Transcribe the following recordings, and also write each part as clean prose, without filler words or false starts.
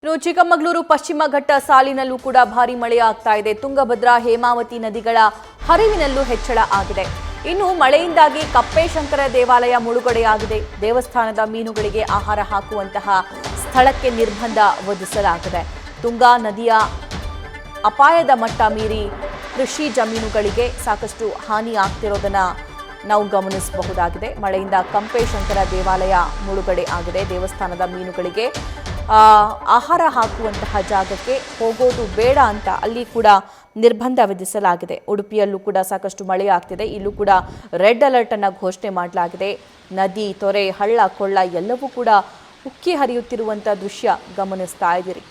ಇನ್ನು ಚಿಕ್ಕಮಗಳೂರು ಪಶ್ಚಿಮ ಘಟ್ಟ ಸಾಲಿನಲ್ಲೂ ಕೂಡ ಭಾರಿ ಮಳೆಯಾಗ್ತಾ ಇದೆ. ತುಂಗಭದ್ರಾ ಹೇಮಾವತಿ ನದಿಗಳ ಹರಿವಿನಲ್ಲೂ ಹೆಚ್ಚಳ ಆಗಿದೆ. ಇನ್ನು ಮಳೆಯಿಂದಾಗಿ ಕಪ್ಪೇಶಂಕರ ದೇವಾಲಯ ಮುಳುಗಡೆಯಾಗಿದೆ. ದೇವಸ್ಥಾನದ ಮೀನುಗಳಿಗೆ ಆಹಾರ ಹಾಕುವಂತಹ ಸ್ಥಳಕ್ಕೆ ನಿರ್ಬಂಧ ವಿಧಿಸಲಾಗಿದೆ. ತುಂಗಾ ನದಿಯ ಅಪಾಯದ ಮಟ್ಟ ಮೀರಿ ಕೃಷಿ ಜಮೀನುಗಳಿಗೆ ಸಾಕಷ್ಟು ಹಾನಿ ಆಗ್ತಿರೋದನ್ನ ನಾವು ಗಮನಿಸಬಹುದಾಗಿದೆ. ಮಳೆಯಿಂದ ಕಂಪೇಶಂಕರ ದೇವಾಲಯ ಮುಳುಗಡೆ ಆಗಿದೆ. ದೇವಸ್ಥಾನದ ಮೀನುಗಳಿಗೆ ಆಹಾರ ಹಾಕುವಂತಹ ಜಾಗಕ್ಕೆ ಹೋಗೋದು ಬೇಡ ಅಂತ ಅಲ್ಲಿ ಕೂಡ ನಿರ್ಬಂಧ ವಿಧಿಸಲಾಗಿದೆ. ಉಡುಪಿಯಲ್ಲೂ ಕೂಡ ಸಾಕಷ್ಟು ಮಳೆ ಆಗ್ತಿದೆ. ಇಲ್ಲೂ ಕೂಡ ರೆಡ್ ಅಲರ್ಟ್ ಅನ್ನು ಘೋಷಣೆ ಮಾಡಲಾಗಿದೆ. ನದಿ, ತೊರೆ, ಹಳ್ಳ, ಕೊಳ್ಳ ಎಲ್ಲವೂ ಕೂಡ ಉಕ್ಕಿ ಹರಿಯುತ್ತಿರುವಂಥ ದೃಶ್ಯ ಗಮನಿಸ್ತಾ ಇದ್ದೀರಿ.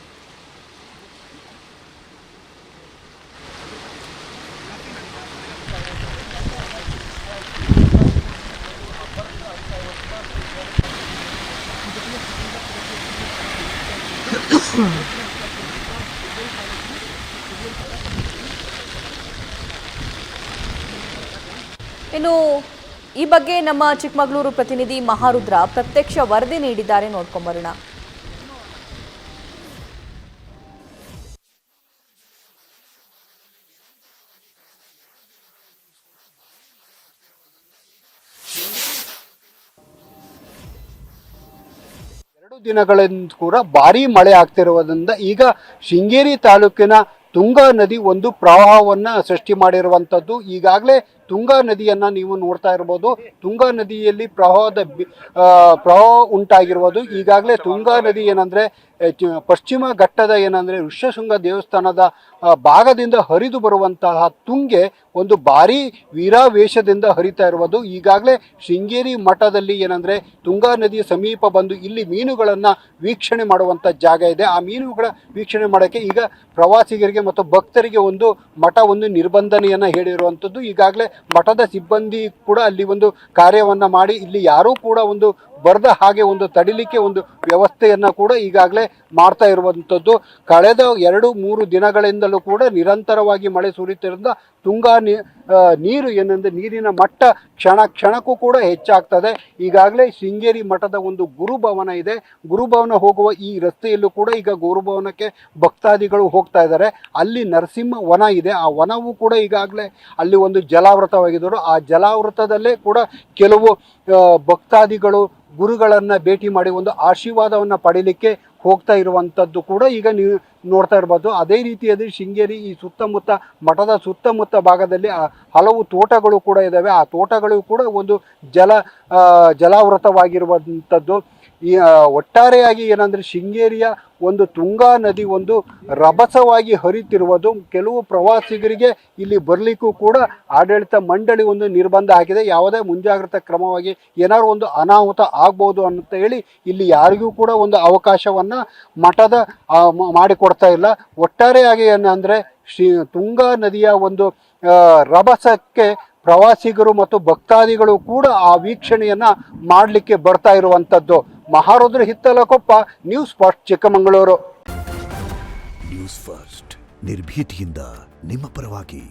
ಇನ್ನು ಈ ಬಗ್ಗೆ ನಮ್ಮ ಚಿಕ್ಕಮಗಳೂರು ಪ್ರತಿನಿಧಿ ಮಹಾರುದ್ರ ಪ್ರತ್ಯಕ್ಷ ವರದಿ ನೀಡಿದ್ದಾರೆ. ನೋಡ್ಕೊಂಬರೋಣ. ದಿನಗಳಿಂದ ಕೂಡ ಭಾರಿ ಮಳೆ ಆಗ್ತಿರುವುದರಿಂದ ಈಗ ಶೃಂಗೇರಿ ತಾಲೂಕಿನ ತುಂಗಾ ನದಿ ಒಂದು ಪ್ರವಾಹವನ್ನು ಸೃಷ್ಟಿ ಮಾಡಿರುವಂಥದ್ದು. ಈಗಾಗಲೇ ತುಂಗಾ ನದಿಯನ್ನು ನೀವು ನೋಡ್ತಾ ಇರ್ಬೋದು. ತುಂಗಾ ನದಿಯಲ್ಲಿ ಪ್ರವಾಹ ಉಂಟಾಗಿರುವುದು. ಈಗಾಗಲೇ ತುಂಗಾ ನದಿ ಏನಂದರೆ ಪಶ್ಚಿಮ ಘಟ್ಟದ ಏನಂದರೆ ಋಷ್ಯಶೃಂಗ ದೇವಸ್ಥಾನದ ಭಾಗದಿಂದ ಹರಿದು ಬರುವಂತಹ ತುಂಗೆ ಒಂದು ಭಾರಿ ವೀರಾವೇಶದಿಂದ ಹರಿತಾ ಇರುವುದು. ಈಗಾಗಲೇ ಶೃಂಗೇರಿ ಮಠದಲ್ಲಿ ಏನಂದರೆ ತುಂಗಾ ನದಿಯ ಸಮೀಪ ಬಂದು ಇಲ್ಲಿ ಮೀನುಗಳನ್ನು ವೀಕ್ಷಣೆ ಮಾಡುವಂಥ ಜಾಗ ಇದೆ. ಆ ಮೀನುಗಳ ವೀಕ್ಷಣೆ ಮಾಡೋಕ್ಕೆ ಈಗ ಪ್ರವಾಸಿಗರಿಗೆ ಮತ್ತು ಭಕ್ತರಿಗೆ ಮಠ ನಿರ್ಬಂಧನೆಯನ್ನು ಹೇಳಿರುವಂಥದ್ದು. ಈಗಾಗಲೇ ಮಠದ ಸಿಬ್ಬಂದಿ ಕೂಡ ಅಲ್ಲಿ ಕಾರ್ಯವನ್ನು ಮಾಡಿ ಇಲ್ಲಿ ಯಾರೂ ಕೂಡ ಬರದ ಹಾಗೆ ತಡಿಲಿಕ್ಕೆ ವ್ಯವಸ್ಥೆಯನ್ನು ಕೂಡ ಈಗಾಗಲೇ ಮಾಡ್ತಾ ಇರುವಂಥದ್ದು. ಕಳೆದ 2-3 ದಿನಗಳಿಂದಲೂ ಕೂಡ ನಿರಂತರವಾಗಿ ಮಳೆ ಸುರಿಯುತ್ತಿರೋದ್ರಿಂದ ತುಂಗಾ ನೀರು ಏನಂದರೆ ನೀರಿನ ಮಟ್ಟ ಕ್ಷಣಕ್ಕೂ ಕೂಡ ಹೆಚ್ಚಾಗ್ತದೆ. ಈಗಾಗಲೇ ಶೃಂಗೇರಿ ಮಠದ ಗುರುಭವನ ಇದೆ. ಗುರುಭವನ ಹೋಗುವ ಈ ರಸ್ತೆಯಲ್ಲೂ ಕೂಡ ಈಗ ಗುರುಭವನಕ್ಕೆ ಭಕ್ತಾದಿಗಳು ಹೋಗ್ತಾ ಇದ್ದಾರೆ. ಅಲ್ಲಿ ನರಸಿಂಹ ವನ ಇದೆ. ಆ ವನವೂ ಕೂಡ ಈಗಾಗಲೇ ಅಲ್ಲಿ ಜಲಾವೃತವಾಗಿದ್ದರು. ಆ ಜಲಾವೃತದಲ್ಲೇ ಕೂಡ ಕೆಲವು ಭಕ್ತಾದಿಗಳು ಗುರುಗಳನ್ನು ಭೇಟಿ ಮಾಡಿ ಆಶೀರ್ವಾದವನ್ನು ಪಡೀಲಿಕ್ಕೆ ಹೋಗ್ತಾ ಇರುವಂಥದ್ದು ಕೂಡ ಈಗ ನೀವು ನೋಡ್ತಾ ಇರ್ಬೋದು. ಅದೇ ರೀತಿಯಾಗಿ ಶೃಂಗೇರಿ ಈ ಸುತ್ತಮುತ್ತ ಮಠದ ಸುತ್ತಮುತ್ತ ಭಾಗದಲ್ಲಿ ಹಲವು ತೋಟಗಳು ಕೂಡ ಇದ್ದಾವೆ. ಆ ತೋಟಗಳು ಕೂಡ ಜಲಾವೃತವಾಗಿರುವಂಥದ್ದು. ಈ ಒಟ್ಟಾರೆಯಾಗಿ ಏನಂದರೆ ಶೃಂಗೇರಿಯ ತುಂಗಾ ನದಿ ರಭಸವಾಗಿ ಹರಿತಿರುವುದು. ಕೆಲವು ಪ್ರವಾಸಿಗರಿಗೆ ಇಲ್ಲಿ ಬರಲಿಕ್ಕೂ ಕೂಡ ಆಡಳಿತ ಮಂಡಳಿ ನಿರ್ಬಂಧ ಹಾಕಿದೆ. ಯಾವುದೇ ಮುಂಜಾಗ್ರತಾ ಕ್ರಮವಾಗಿ ಏನಾದ್ರು ಅನಾಹುತ ಆಗ್ಬೋದು ಅಂತ ಹೇಳಿ ಇಲ್ಲಿ ಯಾರಿಗೂ ಕೂಡ ಅವಕಾಶವನ್ನು ಮಠದ ಮಾಡಿಕೊಡ್ತಾ ಇಲ್ಲ. ಒಟ್ಟಾರೆಯಾಗಿ ಏನಂದರೆ ತುಂಗಾ ನದಿಯ ರಭಸಕ್ಕೆ ಪ್ರವಾಸಿಗರು ಮತ್ತು ಭಕ್ತಾದಿಗಳು ಕೂಡ ಆ ವೀಕ್ಷಣೆಯನ್ನು ಮಾಡಲಿಕ್ಕೆ ಬರ್ತಾ ಇರುವಂಥದ್ದು. Maharudra Hittalakoppa, News First Chikkamagaluru. News First ನಿರ್ಭೀತಿಯಿಂದ ನಿಮ್ಮ ಪರವಾಗಿ.